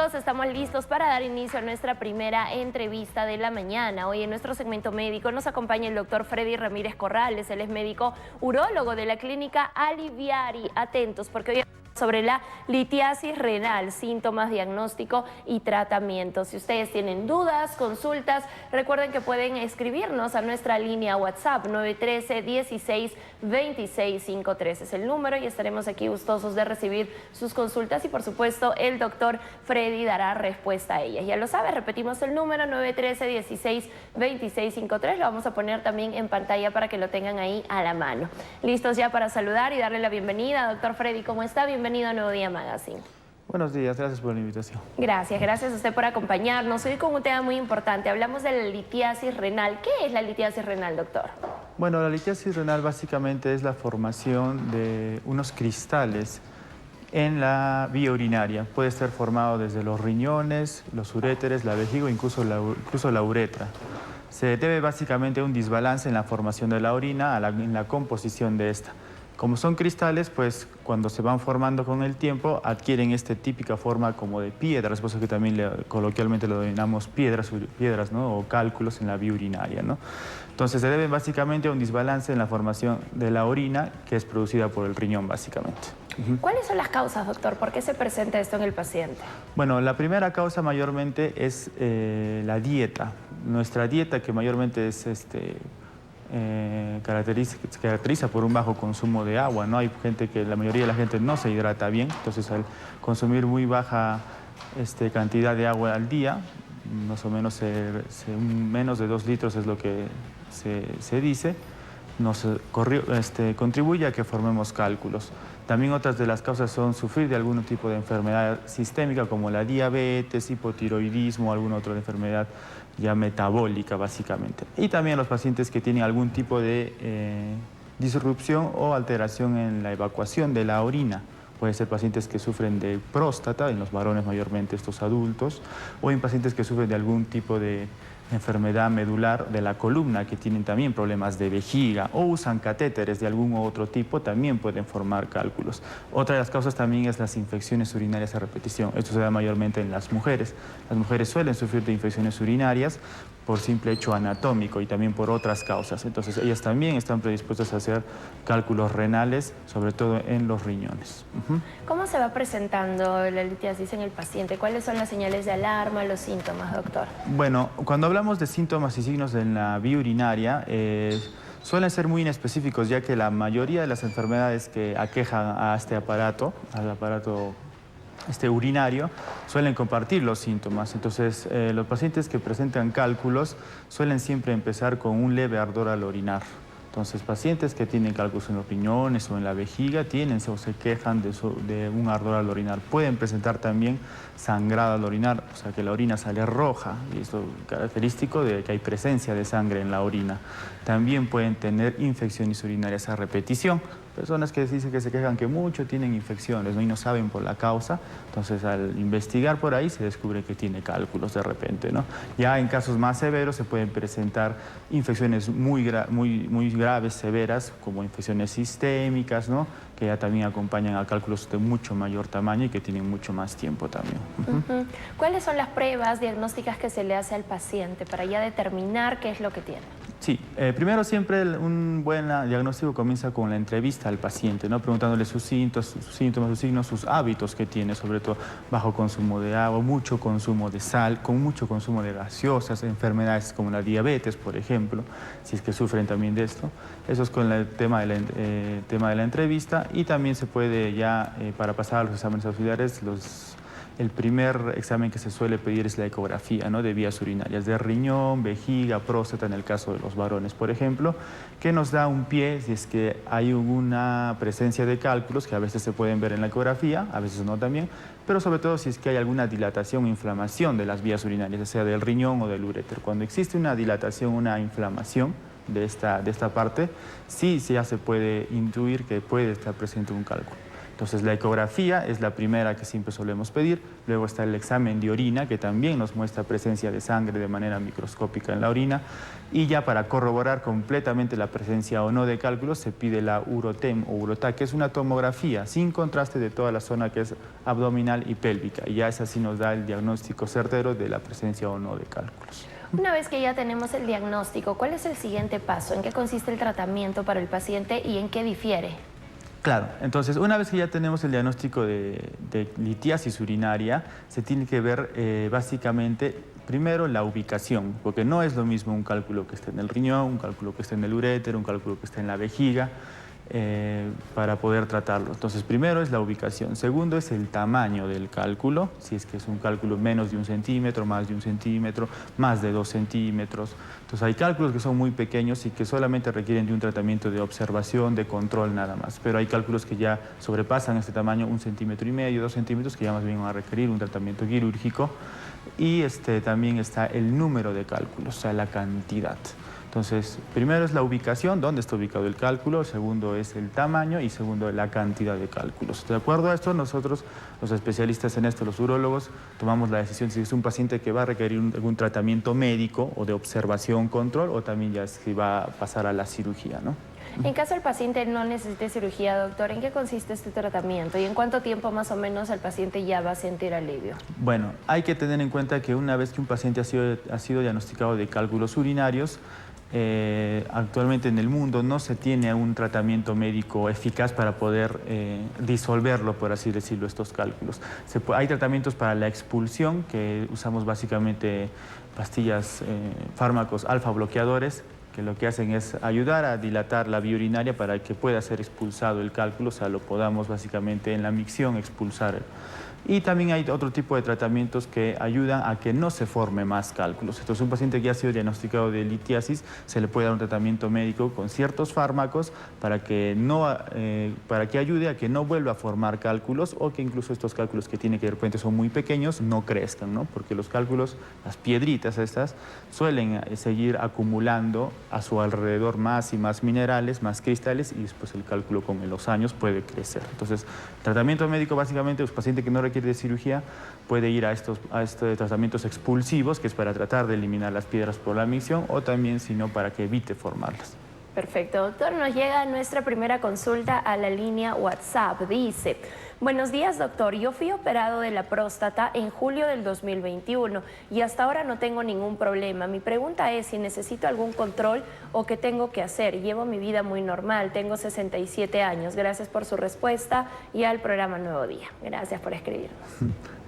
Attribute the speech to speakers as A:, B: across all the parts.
A: amigos, estamos listos para dar inicio a nuestra primera entrevista de la mañana. Hoy en nuestro segmento médico nos acompaña el doctor Freddy Ramírez Corrales. Él es médico urólogo de la clínica Aliviari. Atentos, porque hoy sobre la litiasis renal, síntomas, diagnóstico y tratamiento. Si ustedes tienen dudas, consultas, recuerden que pueden escribirnos a nuestra línea WhatsApp 913-16-2653. Es el número y estaremos aquí gustosos de recibir sus consultas y por supuesto el doctor Freddy dará respuesta a ellas. Ya lo sabe, repetimos el número 913-16-2653. Lo vamos a poner también en pantalla para que lo tengan ahí a la mano. Listos ya para saludar y darle la bienvenida. Doctor Freddy, ¿cómo está? Bienvenido a Nuevo Día Magazine.
B: Buenos días, gracias por la invitación.
A: Gracias a usted por acompañarnos. Hoy con un tema muy importante, hablamos de la litiasis renal. ¿Qué es la litiasis renal, doctor?
B: Bueno, la litiasis renal básicamente es la formación de unos cristales en la vía urinaria. Puede estar formado desde los riñones, los uréteres, la vejiga o incluso la uretra. Se debe básicamente a un desbalance en la formación de la orina, en la composición de esta. Como son cristales, pues cuando se van formando con el tiempo adquieren esta típica forma como de piedras, por eso que también coloquialmente lo denominamos piedras, ¿no? O cálculos en la vía urinaria, ¿no? Entonces se debe básicamente a un desbalance en la formación de la orina que es producida por el riñón básicamente.
A: ¿Cuáles son las causas, doctor? ¿Por qué se presenta esto en el paciente?
B: Bueno, la primera causa mayormente es la dieta. Nuestra dieta, que mayormente es se caracteriza por un bajo consumo de agua, ¿no? Hay gente que, la mayoría de la gente no se hidrata bien, entonces al consumir muy baja cantidad de agua al día, más o menos menos de 2 litros es lo que se dice, nos contribuye a que formemos cálculos. También otras de las causas son sufrir de algún tipo de enfermedad sistémica como la diabetes, hipotiroidismo, alguna otra enfermedad ya metabólica básicamente. Y también los pacientes que tienen algún tipo de disrupción o alteración en la evacuación de la orina. Puede ser pacientes que sufren de próstata, en los varones mayormente estos adultos, o en pacientes que sufren de algún tipo de enfermedad medular de la columna, que tienen también problemas de vejiga o usan catéteres de algún otro tipo, también pueden formar cálculos. Otra de las causas también es las infecciones urinarias a repetición. Esto se da mayormente en las mujeres. Las mujeres suelen sufrir de infecciones urinarias por simple hecho anatómico y también por otras causas. Entonces ellas también están predispuestas a hacer cálculos renales, sobre todo en los riñones.
A: ¿Cómo se va presentando la litiasis en el paciente? ¿Cuáles son las señales de alarma, los síntomas, doctor?
B: Bueno, cuando hablamos de síntomas y signos en la vía urinaria, suelen ser muy inespecíficos, ya que la mayoría de las enfermedades que aquejan a este aparato, al aparato urinario, suelen compartir los síntomas. Entonces, los pacientes que presentan cálculos suelen siempre empezar con un leve ardor al orinar. Entonces, pacientes que tienen cálculos en los riñones o en la vejiga tienen o se quejan de un ardor al orinar. Pueden presentar también sangrado al orinar, o sea que la orina sale roja, y esto es característico de que hay presencia de sangre en la orina. También pueden tener infecciones urinarias a repetición. Personas que dicen que se quejan que mucho tienen infecciones, ¿no? Y no saben por la causa, entonces al investigar por ahí se descubre que tiene cálculos de repente, ¿no? Ya en casos más severos se pueden presentar infecciones muy graves, severas, como infecciones sistémicas, ¿no? Que ya también acompañan a cálculos de mucho mayor tamaño y que tienen mucho más tiempo también.
A: ¿Cuáles son las pruebas diagnósticas que se le hace al paciente para ya determinar qué es lo que tiene?
B: Sí, primero siempre un buen diagnóstico comienza con la entrevista al paciente, ¿no? Preguntándole sus síntomas, sus signos, sus hábitos que tiene, sobre todo bajo consumo de agua, mucho consumo de sal, con mucho consumo de gaseosas, enfermedades como la diabetes, por ejemplo, si es que sufren también de esto. Eso es con el tema de la entrevista, y también se puede ya, para pasar a los exámenes auxiliares, el primer examen que se suele pedir es la ecografía, ¿no? De vías urinarias, de riñón, vejiga, próstata, en el caso de los varones, por ejemplo, que nos da un pie si es que hay una presencia de cálculos, que a veces se pueden ver en la ecografía, a veces no también, pero sobre todo si es que hay alguna dilatación o inflamación de las vías urinarias, ya sea del riñón o del uréter. Cuando existe una dilatación, una inflamación de esta parte, sí ya se puede intuir que puede estar presente un cálculo. Entonces, la ecografía es la primera que siempre solemos pedir. Luego está el examen de orina, que también nos muestra presencia de sangre de manera microscópica en la orina. Y ya para corroborar completamente la presencia o no de cálculos, se pide la UroTem o UroTac, que es una tomografía sin contraste de toda la zona que es abdominal y pélvica. Y ya esa sí nos da el diagnóstico certero de la presencia o no de cálculos.
A: Una vez que ya tenemos el diagnóstico, ¿cuál es el siguiente paso? ¿En qué consiste el tratamiento para el paciente y en qué difiere?
B: Claro, entonces una vez que ya tenemos el diagnóstico de litiasis urinaria, se tiene que ver básicamente primero la ubicación, porque no es lo mismo un cálculo que esté en el riñón, un cálculo que esté en el urétero, un cálculo que esté en la vejiga, para poder tratarlo. Entonces, primero es la ubicación. Segundo es el tamaño del cálculo, si es que es un cálculo menos de 1 centímetro, más de 1 centímetro, más de 2 centímetros. Entonces, hay cálculos que son muy pequeños y que solamente requieren de un tratamiento de observación, de control nada más. Pero hay cálculos que ya sobrepasan este tamaño, 1,5 centímetros, 2 centímetros, que ya más bien van a requerir un tratamiento quirúrgico. Y también está el número de cálculos, o sea, la cantidad. Entonces, primero es la ubicación, dónde está ubicado el cálculo, segundo es el tamaño y segundo la cantidad de cálculos. De acuerdo a esto, nosotros, los especialistas en esto, los urólogos, tomamos la decisión si es un paciente que va a requerir algún tratamiento médico o de observación, control, o también ya si va a pasar a la cirugía, ¿no?
A: En caso el paciente no necesite cirugía, doctor, ¿en qué consiste este tratamiento y en cuánto tiempo más o menos el paciente ya va a sentir alivio?
B: Bueno, hay que tener en cuenta que una vez que un paciente ha sido diagnosticado de cálculos urinarios, actualmente en el mundo no se tiene un tratamiento médico eficaz para poder disolverlo, por así decirlo, estos cálculos. Hay tratamientos para la expulsión, que usamos básicamente pastillas, fármacos alfa bloqueadores, que lo que hacen es ayudar a dilatar la vía urinaria para que pueda ser expulsado el cálculo, o sea, lo podamos básicamente en la micción expulsar. Y también hay otro tipo de tratamientos que ayudan a que no se forme más cálculos. Entonces, un paciente que ha sido diagnosticado de litiasis, se le puede dar un tratamiento médico con ciertos fármacos para que ayude a que no vuelva a formar cálculos, o que incluso estos cálculos que tiene que de repente son muy pequeños no crezcan, ¿no? Porque los cálculos, las piedritas estas, suelen seguir acumulando a su alrededor más y más minerales, más cristales, y después el cálculo con los años puede crecer. Entonces, tratamiento médico básicamente, los pacientes que no requiere de cirugía puede ir a estos tratamientos expulsivos, que es para tratar de eliminar las piedras por la micción, o también, si no, para que evite formarlas.
A: Perfecto, doctor. Nos llega nuestra primera consulta a la línea WhatsApp. Dice: buenos días, doctor. Yo fui operado de la próstata en julio del 2021 y hasta ahora no tengo ningún problema. Mi pregunta es si necesito algún control o qué tengo que hacer. Llevo mi vida muy normal, tengo 67 años. Gracias por su respuesta y al programa Nuevo Día. Gracias por escribirnos.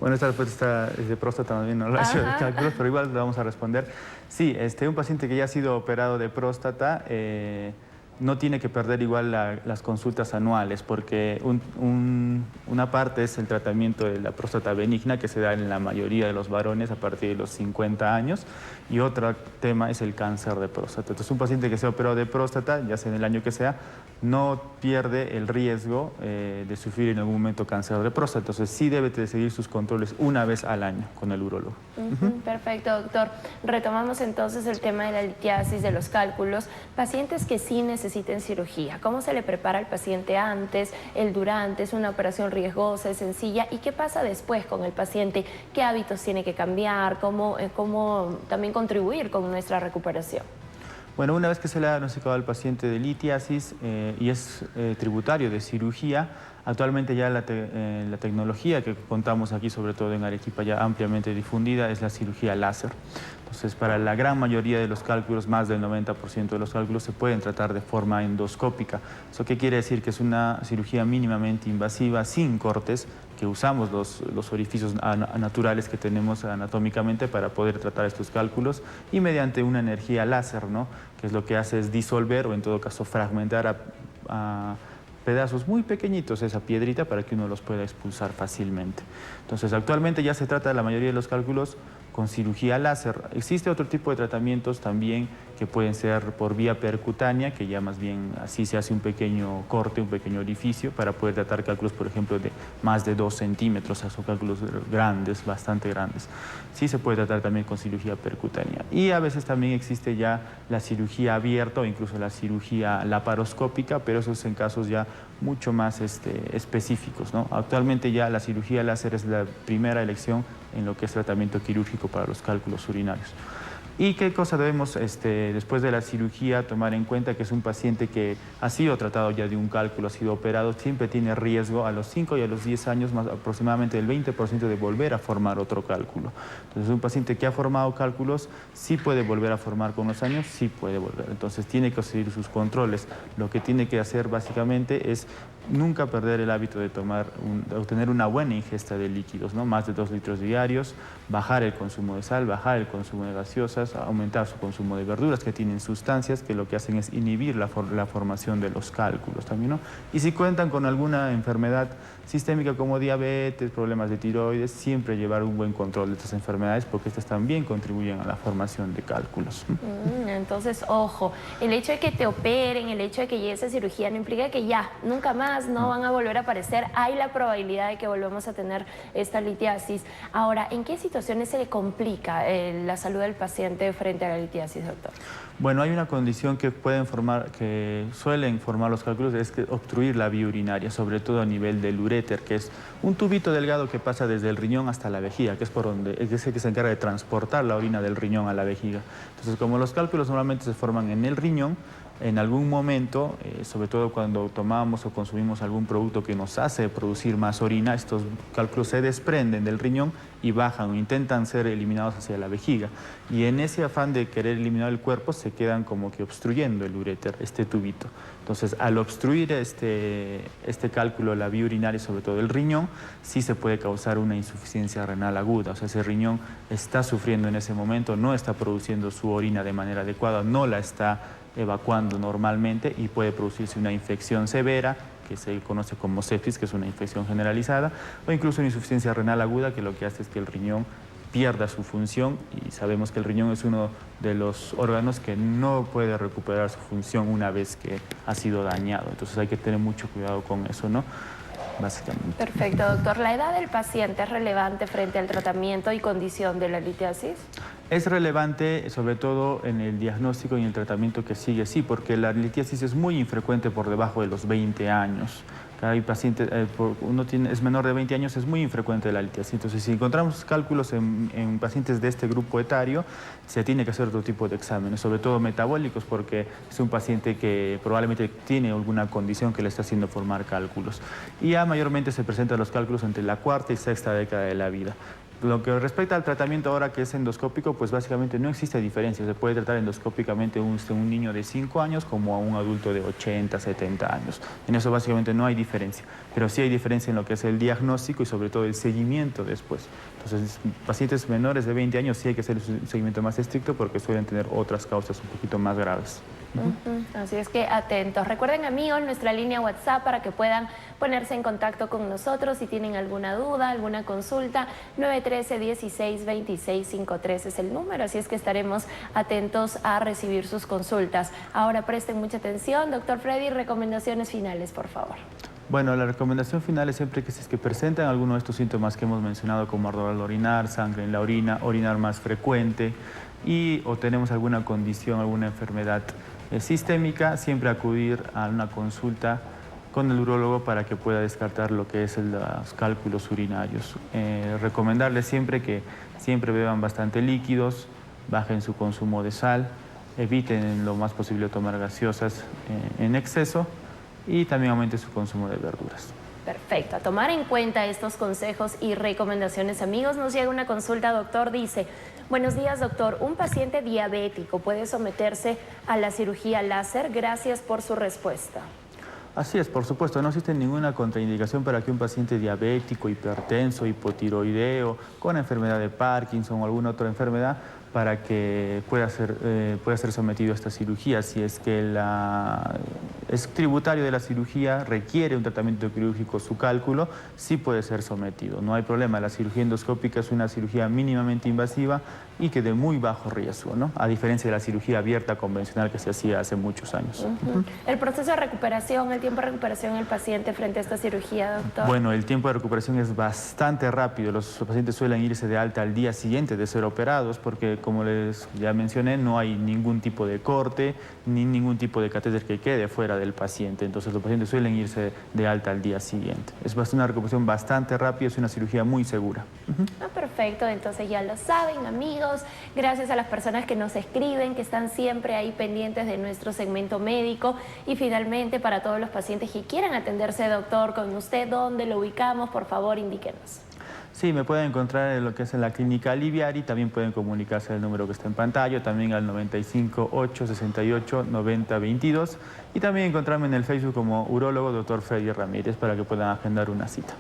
B: Bueno, esta respuesta es de próstata, también no la he hecho de cálculos, pero igual le vamos a responder. Sí, un paciente que ya ha sido operado de próstata no tiene que perder igual las consultas anuales, porque una parte es el tratamiento de la próstata benigna, que se da en la mayoría de los varones a partir de los 50 años, y otro tema es el cáncer de próstata. Entonces, un paciente que se ha operado de próstata, ya sea en el año que sea, no pierde el riesgo de sufrir en algún momento cáncer de próstata. Entonces, sí debe de seguir sus controles una vez al año con el urólogo.
A: Perfecto, doctor. Retomamos entonces el tema de la litiasis, de los cálculos. Pacientes que sí necesiten cirugía, ¿cómo se le prepara al paciente antes, el durante? ¿Es una operación riesgosa, es sencilla? ¿Y qué pasa después con el paciente? ¿Qué hábitos tiene que cambiar? ¿Cómo también contribuir con nuestra recuperación?
B: Bueno, una vez que se le ha diagnosticado al paciente de litiasis y es tributario de cirugía, actualmente ya la tecnología que contamos aquí, sobre todo en Arequipa, ya ampliamente difundida, es la cirugía láser. Entonces, para la gran mayoría de los cálculos, más del 90% de los cálculos, se pueden tratar de forma endoscópica. ¿Eso qué quiere decir? Que es una cirugía mínimamente invasiva, sin cortes, que usamos los orificios naturales que tenemos anatómicamente para poder tratar estos cálculos, y mediante una energía láser, ¿no? Que es lo que hace es disolver, o en todo caso fragmentar a pedazos muy pequeñitos esa piedrita para que uno los pueda expulsar fácilmente. Entonces, actualmente ya se trata la mayoría de los cálculos con cirugía láser. Existe otro tipo de tratamientos también que pueden ser por vía percutánea, que ya más bien así se hace un pequeño corte, un pequeño orificio para poder tratar cálculos, por ejemplo, de más de 2 centímetros, o sea, son cálculos grandes, bastante grandes. Sí se puede tratar también con cirugía percutánea. Y a veces también existe ya la cirugía abierta o incluso la cirugía laparoscópica, pero eso es en casos ya mucho más específicos, ¿no? Actualmente ya la cirugía láser es la primera elección en lo que es tratamiento quirúrgico para los cálculos urinarios. ¿Y qué cosa debemos, después de la cirugía, tomar en cuenta? Que es un paciente que ha sido tratado ya de un cálculo, ha sido operado, siempre tiene riesgo a los 5 y a los 10 años, más aproximadamente el 20% de volver a formar otro cálculo. Entonces, un paciente que ha formado cálculos, sí puede volver a formar con los años, sí puede volver. Entonces, tiene que seguir sus controles. Lo que tiene que hacer básicamente es nunca perder el hábito de obtener una buena ingesta de líquidos, ¿no? Más de 2 litros diarios, bajar el consumo de sal, bajar el consumo de gaseosas, aumentar su consumo de verduras que tienen sustancias que lo que hacen es inhibir la formación de los cálculos también, ¿no? Y si cuentan con alguna enfermedad sistémica como diabetes, problemas de tiroides, siempre llevar un buen control de estas enfermedades porque estas también contribuyen a la formación de cálculos.
A: Entonces, ojo, el hecho de que te operen, el hecho de que llegue esa cirugía no implica que ya, nunca más no van a volver a aparecer. Hay la probabilidad de que volvamos a tener esta litiasis. Ahora, ¿en qué situaciones se le complica la salud del paciente frente a la litiasis, doctor?
B: Bueno, hay una condición que suelen formar los cálculos, es que obstruir la vía urinaria, sobre todo a nivel del uréter, que es un tubito delgado que pasa desde el riñón hasta la vejiga, que es el que se encarga de transportar la orina del riñón a la vejiga. Entonces, como los cálculos normalmente se forman en el riñón, en algún momento, sobre todo cuando tomamos o consumimos algún producto que nos hace producir más orina, estos cálculos se desprenden del riñón y bajan o intentan ser eliminados hacia la vejiga. Y en ese afán de querer eliminar el cuerpo, se quedan como que obstruyendo el uréter, este tubito. Entonces, al obstruir este cálculo, la vía urinaria, sobre todo el riñón, sí se puede causar una insuficiencia renal aguda. O sea, ese riñón está sufriendo en ese momento, no está produciendo su orina de manera adecuada, no la está evacuando normalmente y puede producirse una infección severa que se conoce como sepsis, que es una infección generalizada, o incluso una insuficiencia renal aguda, que lo que hace es que el riñón pierda su función, y sabemos que el riñón es uno de los órganos que no puede recuperar su función una vez que ha sido dañado. Entonces hay que tener mucho cuidado con eso, ¿no? Básicamente.
A: Perfecto, doctor. ¿La edad del paciente es relevante frente al tratamiento y condición de la litiasis?
B: Es relevante, sobre todo en el diagnóstico y en el tratamiento que sigue, sí, porque la litiasis es muy infrecuente por debajo de los 20 años. Hay pacientes, es menor de 20 años, es muy infrecuente la litiasis. Entonces, si encontramos cálculos en pacientes de este grupo etario, se tiene que hacer otro tipo de exámenes, sobre todo metabólicos, porque es un paciente que probablemente tiene alguna condición que le está haciendo formar cálculos. Y ya mayormente se presentan los cálculos entre la cuarta y sexta década de la vida. Lo que respecta al tratamiento ahora que es endoscópico, pues básicamente no existe diferencia. Se puede tratar endoscópicamente un niño de 5 años como a un adulto de 80, 70 años. En eso básicamente no hay diferencia. Pero sí hay diferencia en lo que es el diagnóstico y sobre todo el seguimiento después. Entonces, pacientes menores de 20 años sí hay que hacer un seguimiento más estricto porque suelen tener otras causas un poquito más graves.
A: Así es que atentos. Recuerden, amigos, nuestra línea WhatsApp para que puedan ponerse en contacto con nosotros si tienen alguna duda, alguna consulta. 913-162653 es el número, así es que estaremos atentos a recibir sus consultas. Ahora presten mucha atención. Doctor Freddy, recomendaciones finales, por favor.
B: Bueno, la recomendación final es siempre que si es que presentan alguno de estos síntomas que hemos mencionado, como ardor al orinar, sangre en la orina, orinar más frecuente o tenemos alguna condición, alguna enfermedad sistémica, siempre acudir a una consulta con el urólogo para que pueda descartar lo que es los cálculos urinarios. Recomendarles siempre que siempre beban bastante líquidos, bajen su consumo de sal, eviten lo más posible tomar gaseosas en exceso y también aumente su consumo de verduras.
A: Perfecto, a tomar en cuenta estos consejos y recomendaciones, amigos. Nos llega una consulta, doctor, dice: buenos días, doctor, un paciente diabético puede someterse a la cirugía láser. Gracias por su respuesta.
B: Así es, por supuesto, no existe ninguna contraindicación para que un paciente diabético, hipertenso, hipotiroideo, con enfermedad de Parkinson o alguna otra enfermedad, pueda ser sometido a esta cirugía, si es que es tributario de la cirugía, requiere un tratamiento quirúrgico, su cálculo sí puede ser sometido, no hay problema. La cirugía endoscópica es una cirugía mínimamente invasiva y que de muy bajo riesgo, ¿no? A diferencia de la cirugía abierta convencional que se hacía hace muchos años.
A: El proceso de recuperación, el tiempo de recuperación del paciente frente a esta cirugía, doctor.
B: Bueno, el tiempo de recuperación es bastante rápido. Los pacientes suelen irse de alta al día siguiente de ser operados porque, como les ya mencioné, no hay ningún tipo de corte ni ningún tipo de catéter que quede fuera del paciente. Entonces, los pacientes suelen irse de alta al día siguiente. Es una recuperación bastante rápida, es una cirugía muy segura.
A: Perfecto, entonces ya lo saben, amigos. Gracias a las personas que nos escriben, que están siempre ahí pendientes de nuestro segmento médico. Y finalmente, para todos los pacientes que quieran atenderse, doctor, con usted, ¿dónde lo ubicamos? Por favor, indíquenos.
B: Sí, me pueden encontrar en lo que es en la clínica Aliviari, también pueden comunicarse al número que está en pantalla, también al 95 868 90 22 y también encontrarme en el Facebook como urólogo Dr. Freddy Ramírez para que puedan agendar una cita.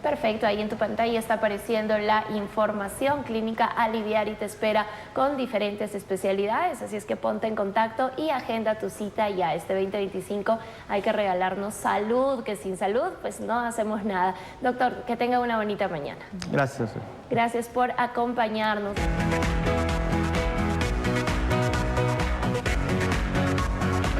A: Perfecto, ahí en tu pantalla está apareciendo la información. Clínica Aliviari te espera con diferentes especialidades, así es que ponte en contacto y agenda tu cita ya. Este 2025 hay que regalarnos salud, que sin salud pues no hacemos nada. Doctor, que tenga una bonita mañana.
B: Gracias.
A: Gracias por acompañarnos.